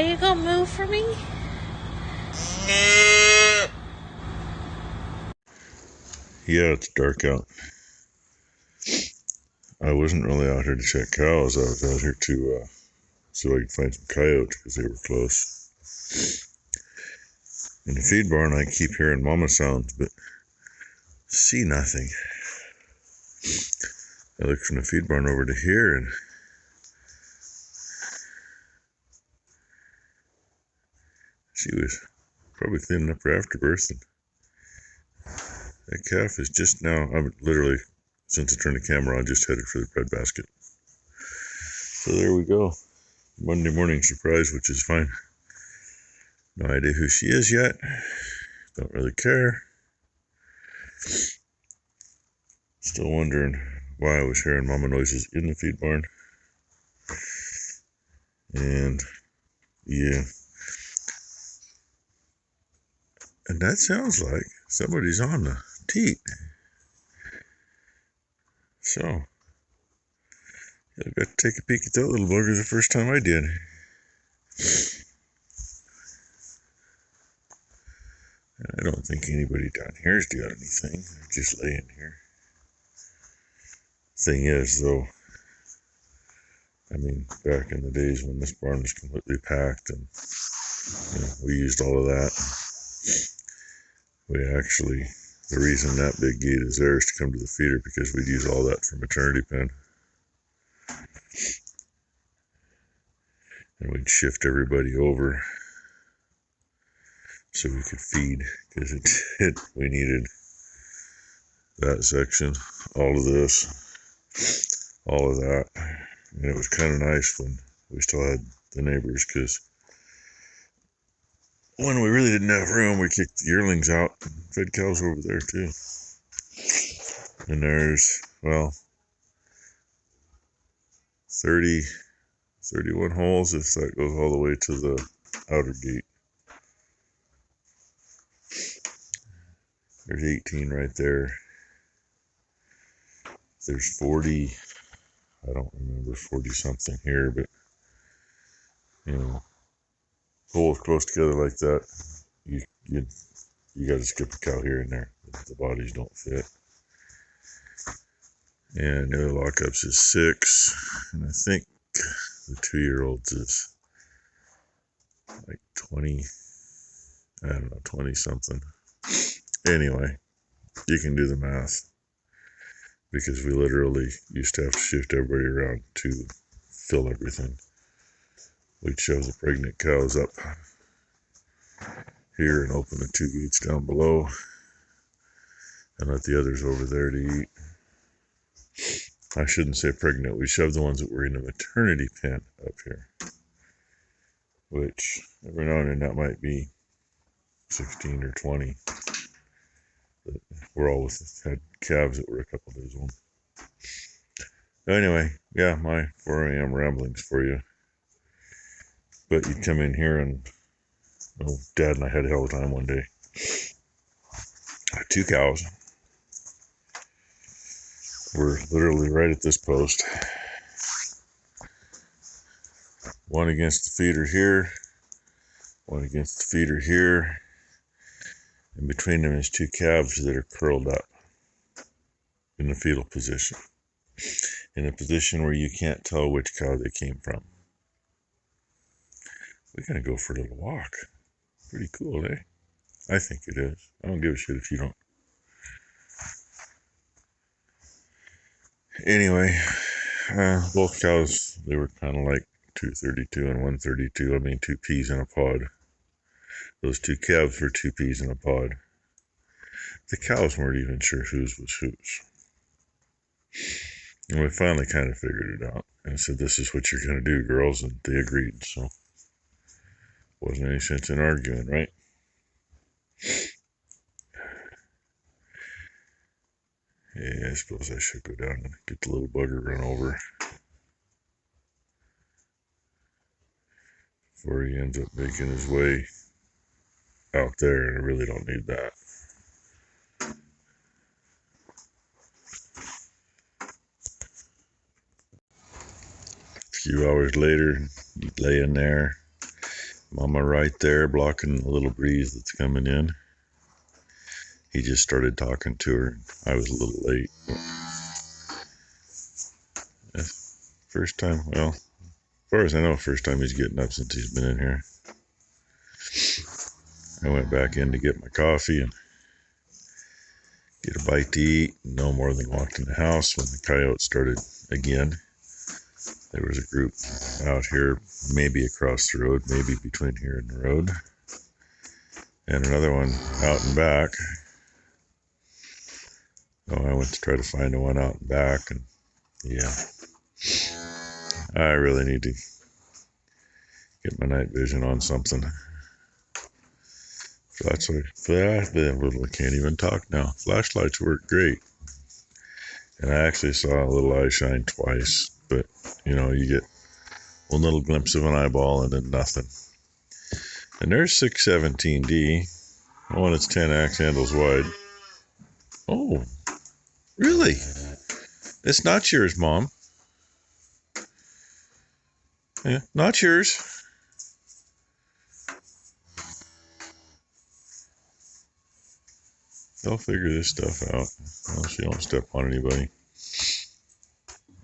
you gonna move for me? Yeah, it's dark out. I wasn't really out here to check cows. I was out here to see if I could find some coyotes because they were close. In the feed barn, I keep hearing mama sounds, but see nothing. I looked from the feed barn over to here, and she was probably cleaning up her afterbirth. And that calf is just now, I'm literally, since I turned the camera on, just headed for the bread basket. So there we go. Monday morning surprise, which is fine. No idea who she is yet. Don't really care. Still wondering why I was hearing mama noises in the feed barn. And yeah. And that sounds like somebody's on the teat. So, I got to take a peek at that little bugger the first time I did. I don't think anybody down here is doing anything. They're just laying here. Thing is, though, I mean, back in the days when this barn was completely packed and we used all of that, we actually, the reason that big gate is there is to come to the feeder because we'd use all that for maternity pen. And we'd shift everybody over so we could feed because we needed that section, all of this, all of that. And it was kind of nice when we still had the neighbors because when we really didn't have room, we kicked the yearlings out and fed cows over there too. And there's, well, 31 holes if that goes all the way to the outer gate. There's 18 right there. There's 40, I don't remember, 40 something here, but holes close together like that, you got to skip a cow here and there. The bodies don't fit. And the other lockups is 6, and I think the 2-year-olds is like 20, I don't know, 20 something. Anyway, you can do the math because we literally used to have to shift everybody around to fill everything. We'd shove the pregnant cows up here and open the 2 gates down below and let the others over there to eat. I shouldn't say pregnant. We shoved the ones that were in the maternity pen up here, which every now and then that might be 16 or 20. But we're always had calves that were a couple days old. Anyway, yeah, my 4 a.m. ramblings for you. But you'd come in here and, Dad and I had a hell of a time one day. 2 cows were literally right at this post. One against the feeder here, one against the feeder here. And between them is 2 calves that are curled up in the fetal position. In a position where you can't tell which cow they came from. We're going to go for a little walk. Pretty cool, eh? I think it is. I don't give a shit if you don't. Anyway, both cows, they were kind of like 232 and 132. I mean, 2 peas in a pod. Those 2 calves were 2 peas in a pod. The cows weren't even sure whose was whose. And we finally kind of figured it out. And I said, this is what you're going to do, girls. And they agreed, so wasn't any sense in arguing, right? Yeah, I suppose I should go down and get the little bugger run over before he ends up making his way out there, and I really don't need that. A few hours later, he'd lay in there, Mama right there blocking the little breeze that's coming in. He just started talking to her. I was a little late. First time, well, as far as I know, first time he's getting up since he's been in here. I went back in to get my coffee and get a bite to eat. No more than walked in the house when the coyotes started again. There was a group out here, maybe across the road, maybe between here and the road, and another one out and back. So I went to try to find the one out and back, and yeah, I really need to get my night vision on something. I can't even talk now. Flashlights work great, and I actually saw a little eye shine twice, but you know, you get one little glimpse of an eyeball and then nothing. And there's 617D. Oh, and it's 10 axe handles wide. Oh, really? It's not yours, Mom. Yeah, not yours. They'll figure this stuff out. Well, she don't step on anybody.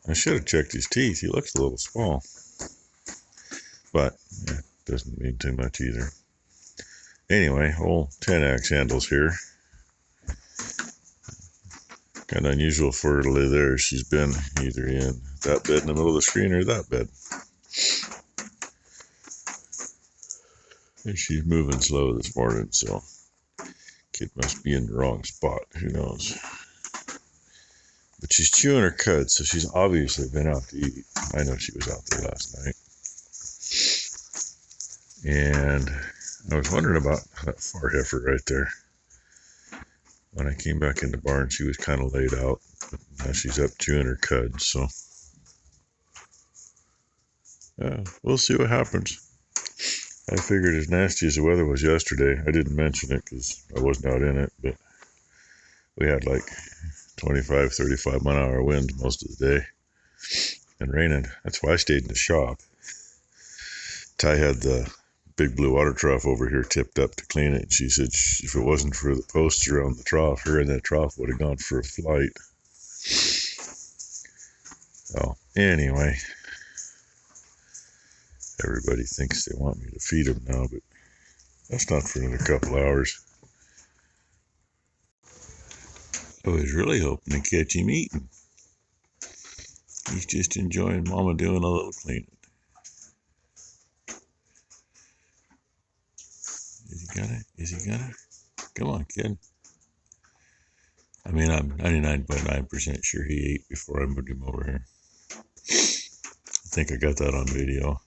I should have checked his teeth. He looks a little small. But, yeah, doesn't mean too much either. Anyway, old 10 axe handles here. Kind of unusual for her to lay there. She's been either in that bed in the middle of the screen or that bed. And she's moving slow this morning, so kid must be in the wrong spot. Who knows? But she's chewing her cud, so she's obviously been out to eat. I know she was out there last night. And I was wondering about that far heifer right there. When I came back in the barn, she was kind of laid out. But now she's up chewing her cud, so we'll see what happens. I figured as nasty as the weather was yesterday, I didn't mention it because I wasn't out in it, but we had like 25, 35 mile-an-hour winds most of the day and raining. That's why I stayed in the shop. Ty had the big blue water trough over here tipped up to clean it. And she said if it wasn't for the posts around the trough, her and that trough would have gone for a flight. So anyway, everybody thinks they want me to feed them now, but that's not for another couple hours. I was really hoping to catch him eating. He's just enjoying Mama doing a little cleaning. Is he gonna? Come on, kid. I mean, I'm 99.9% sure he ate before I moved him over here. I think I got that on video.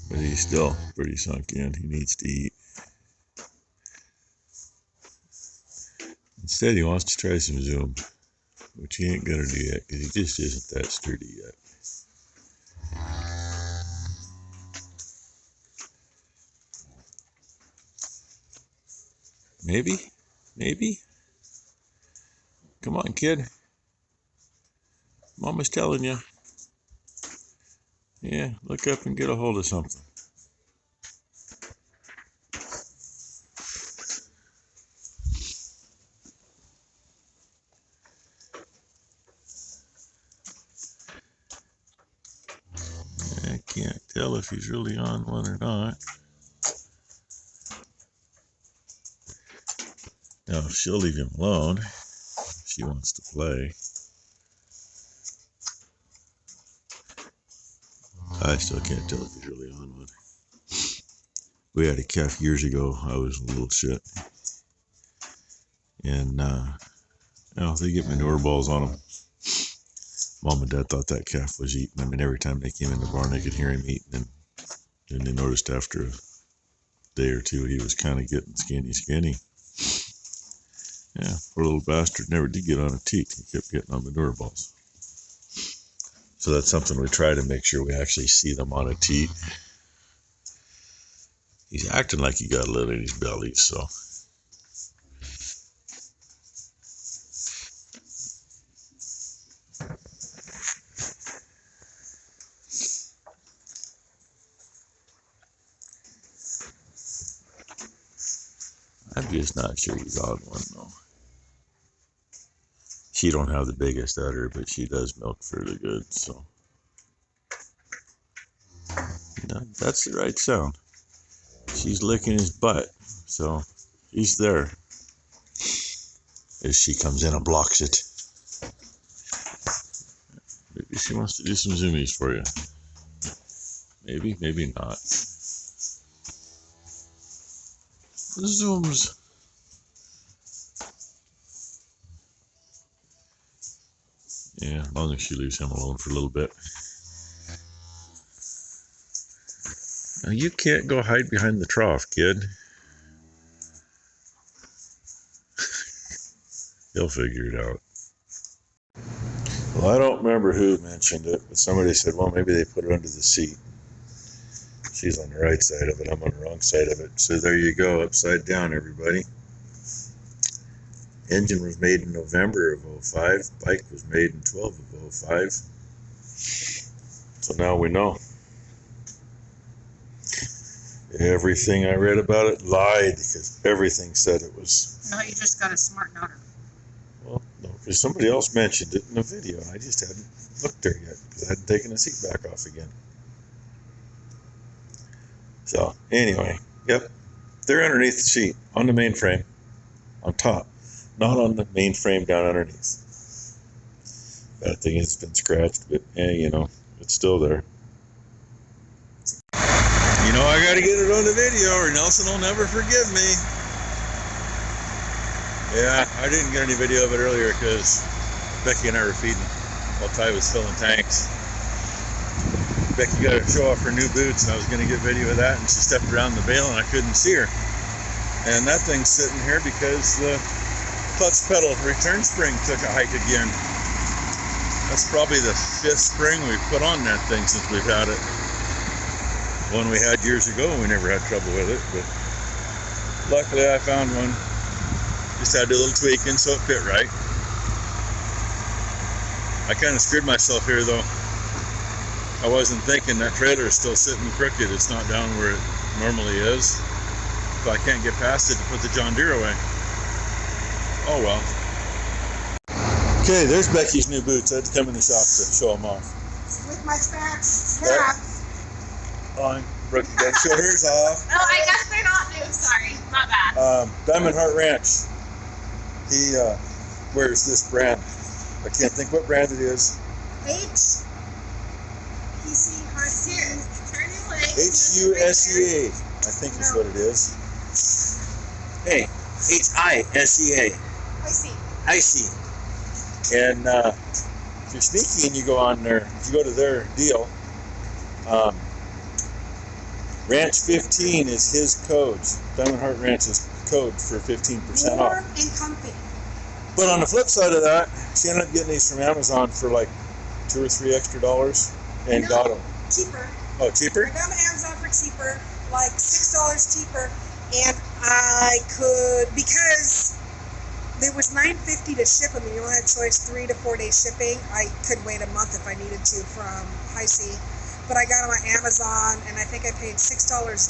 But he's still pretty sunk in. He needs to eat. Instead, he wants to try some Zoom, which he ain't gonna do yet because he just isn't that sturdy yet. Maybe. Come on, kid. Mama's telling you. Yeah, look up and get a hold of something. I can't tell if he's really on one or not. Now, if she'll leave him alone, if she wants to play. I still can't tell if he's really on one. We had a calf years ago. I was a little shit. And, they get manure balls on them. Mom and Dad thought that calf was eating. I mean, every time they came in the barn, they could hear him eating. And then they noticed after a day or two, he was kind of getting skinny. Yeah, poor little bastard never did get on a teat. He kept getting on manure balls. So that's something we try to make sure we actually see them on a teat. He's acting like he got a little in his belly, so. I'm just not sure you got one though. She don't have the biggest udder, but she does milk fairly good, so. That's the right sound. She's licking his butt, so he's there. As she comes in and blocks it. Maybe she wants to do some zoomies for you. Maybe, maybe not. Zooms. Yeah, as long as she leaves him alone for a little bit. Now you can't go hide behind the trough, kid. He'll figure it out. Well, I don't remember who mentioned it, but somebody said, well, maybe they put her under the seat. She's on the right side of it. I'm on the wrong side of it. So there you go, upside down, everybody. Engine was made in November of 05. Bike was made in 12 of 05. So now we know. Everything I read about it lied, because everything said it was. No, you just got a smart daughter. Well, no, because somebody else mentioned it in the video, and I just hadn't looked there yet, because I hadn't taken the seat back off again. So, anyway, yep, they're underneath the seat, on the main frame, on top, not on the main frame down underneath. That thing has been scratched, but, you know, it's still there. You know, I gotta get it on the video or Nelson will never forgive me. Yeah, I didn't get any video of it earlier because Becky and I were feeding while Ty was filling tanks. Becky got to show off her new boots and I was gonna get video of that, and she stepped around the bale and I couldn't see her. And that thing's sitting here because the clutch pedal return spring took a hike again. That's probably the 5th spring we've put on that thing since we've had it. One we had years ago, we never had trouble with it, but luckily I found one. Just had to do a little tweaking so it fit right. I kind of screwed myself here though. I wasn't thinking that trailer is still sitting crooked. It's not down where it normally is. So I can't get past it to put the John Deere away. Oh well. Okay, there's Becky's new boots. I had to come in the shop to show them off. With my straps. Yeah. On. Brooke, you gotta show hers off. Oh, I guess they're not new. Sorry, my bad. Diamond Heart Ranch. He wears this brand. I can't think what brand it is. HUSEA. HUSEA, I think is what it is. Hey, HISEA. I see. And if you're sneaky and you go on there, if you go to their deal, Ranch 15 is his code. Diamond Heart Ranch's code for 15% off. Warm and comfy. But on the flip side of that, she ended up getting these from Amazon for like $2 or $3 extra and got them. Cheaper. Oh, cheaper? I got them on Amazon for cheaper, like $6 cheaper, and I could, because there was $9.50 to ship them, and you only had choice 3 to 4 day shipping. I could wait a month if I needed to from HUSEA. But I got them on Amazon, and I think I paid $6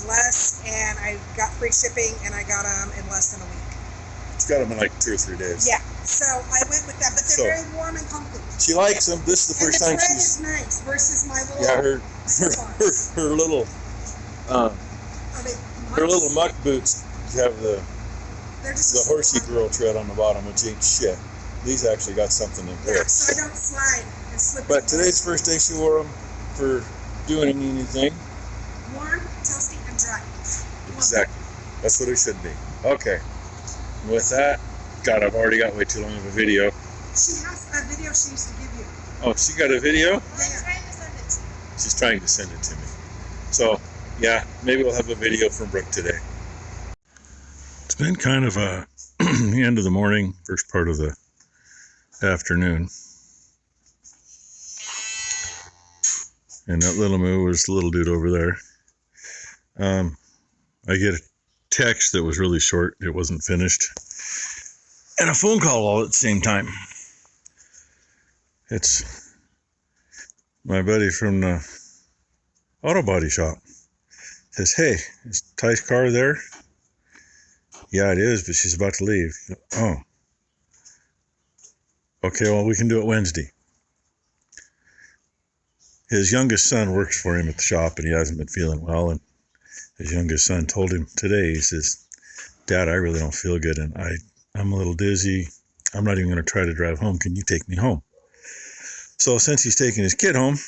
less, and I got free shipping, and I got them in less than a week. She got them in like 2 or 3 days. Yeah, so I went with that, but they're very warm and comfy. She likes them. This is the first time she's. And the tread is nice versus my little. Yeah, her little her little muck boots have the horsey girl tread on the bottom, which ain't shit. These actually got something in there. Yeah, so I don't slide and slip. But today's the first day she wore them for doing anything. Warm, toasty, and dry. Exactly. That's what it should be. Okay. With that, God, I've already got way too long of a video. She has a video she used to give you. Oh, she got a video? I'm trying to send it to you. She's trying to send it to me. So, yeah, maybe we'll have a video from Brooke today. It's been kind of the end of the morning, first part of the afternoon. And that little moo was the little dude over there. I get a text that was really short. It wasn't finished. And a phone call all at the same time. It's my buddy from the auto body shop. Says, hey, is Ty's car there? Yeah, it is, but she's about to leave. Oh. Okay, well, we can do it Wednesday. His youngest son works for him at the shop, and he hasn't been feeling well. And his youngest son told him today, he says, Dad, I really don't feel good, and I'm a little dizzy. I'm not even going to try to drive home. Can you take me home? So since he's taking his kid home,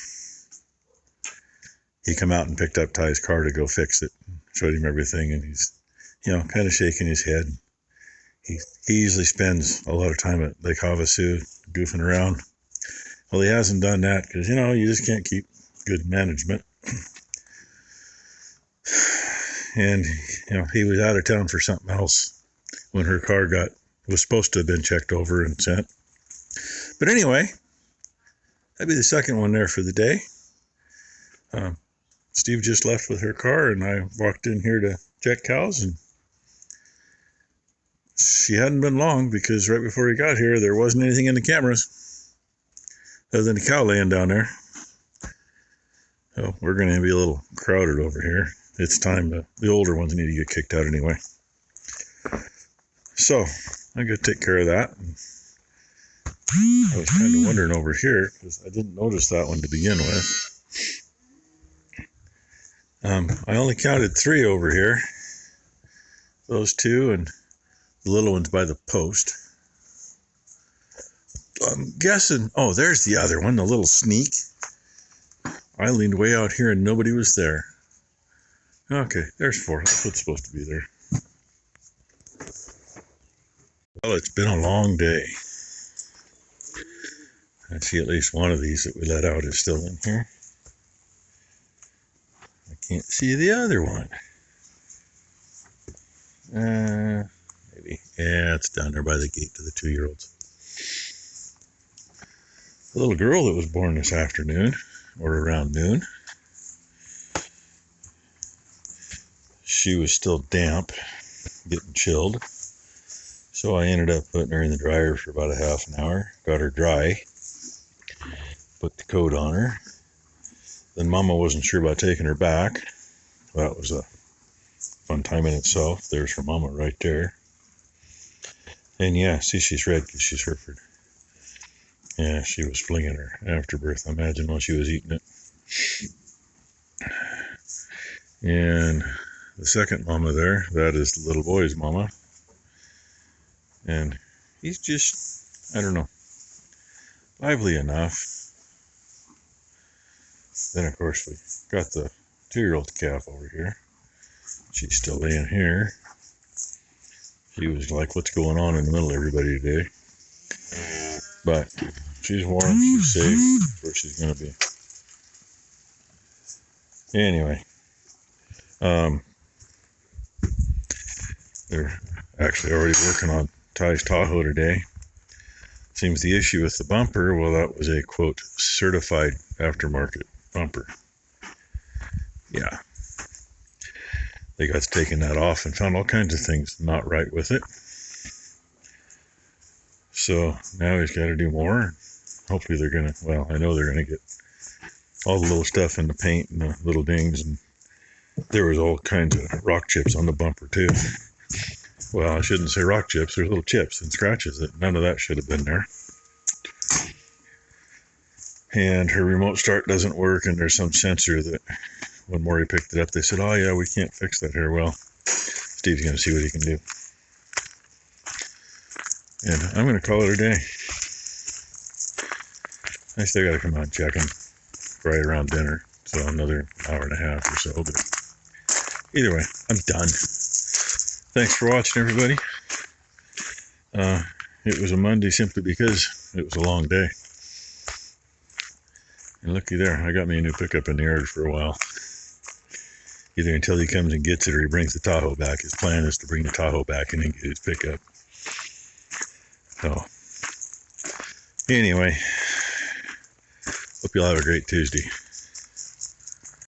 he come out and picked up Ty's car to go fix it. Showed him everything, and he's, kind of shaking his head. He usually spends a lot of time at Lake Havasu goofing around. Well, he hasn't done that because, you just can't keep good management. And, he was out of town for something else when her car was supposed to have been checked over and sent. But anyway, that'd be the second one there for the day. Steve just left with her car, and I walked in here to check cows, and she hadn't been long because right before he got here, there wasn't anything in the cameras other than a cow laying down there. So we're going to be a little crowded over here. It's time. The older ones need to get kicked out anyway. So I got to take care of that. I was kind of wondering over here because I didn't notice that one to begin with. I only counted 3 over here. Those 2 and the little one's by the post. I'm guessing, oh, there's the other one, the little sneak. I leaned way out here and nobody was there. Okay, there's 4. That's what's supposed to be there. Well, it's been a long day. I see at least one of these that we let out is still in here. I can't see the other one. Maybe. Yeah, it's down there by the gate to the 2-year-olds. The little girl that was born this afternoon, or around noon, she was still damp, getting chilled. So I ended up putting her in the dryer for about a half an hour, got her dry, put the coat on her. Then Mama wasn't sure about taking her back. That was a fun time in itself. There's her Mama right there. And yeah, see, she's red because she's Hereford. Yeah, she was flinging her afterbirth, I imagine, while she was eating it. And the second Mama there, that is the little boy's Mama. And he's just, I don't know, lively enough. Then, of course, we got the 2-year-old calf over here. She's still laying here. She was like, what's going on in the middle of everybody today? But she's warm, she's safe, that's where she's going to be. Anyway, they're actually already working on Ty's Tahoe today. Seems the issue with the bumper, well, that was a, quote, certified aftermarket bumper. Yeah. They got taken that off and found all kinds of things not right with it. So now he's got to do more. Hopefully they're going to, well, I know they're going to get all the little stuff in the paint and the little dings. And there was all kinds of rock chips on the bumper too. Well, I shouldn't say rock chips. There's little chips and scratches that none of that should have been there. And her remote start doesn't work, and there's some sensor that when Maury picked it up, they said, oh yeah, we can't fix that here. Well, Steve's going to see what he can do. And I'm going to call it a day. I still got to come out and check them right around dinner. So another hour and a half or so. But either way, I'm done. Thanks for watching, everybody. It was a Monday simply because it was a long day. And looky there, I got me a new pickup in the yard for a while. Either until he comes and gets it or he brings the Tahoe back. His plan is to bring the Tahoe back and then get his pickup. So, anyway, hope you'll have a great Tuesday.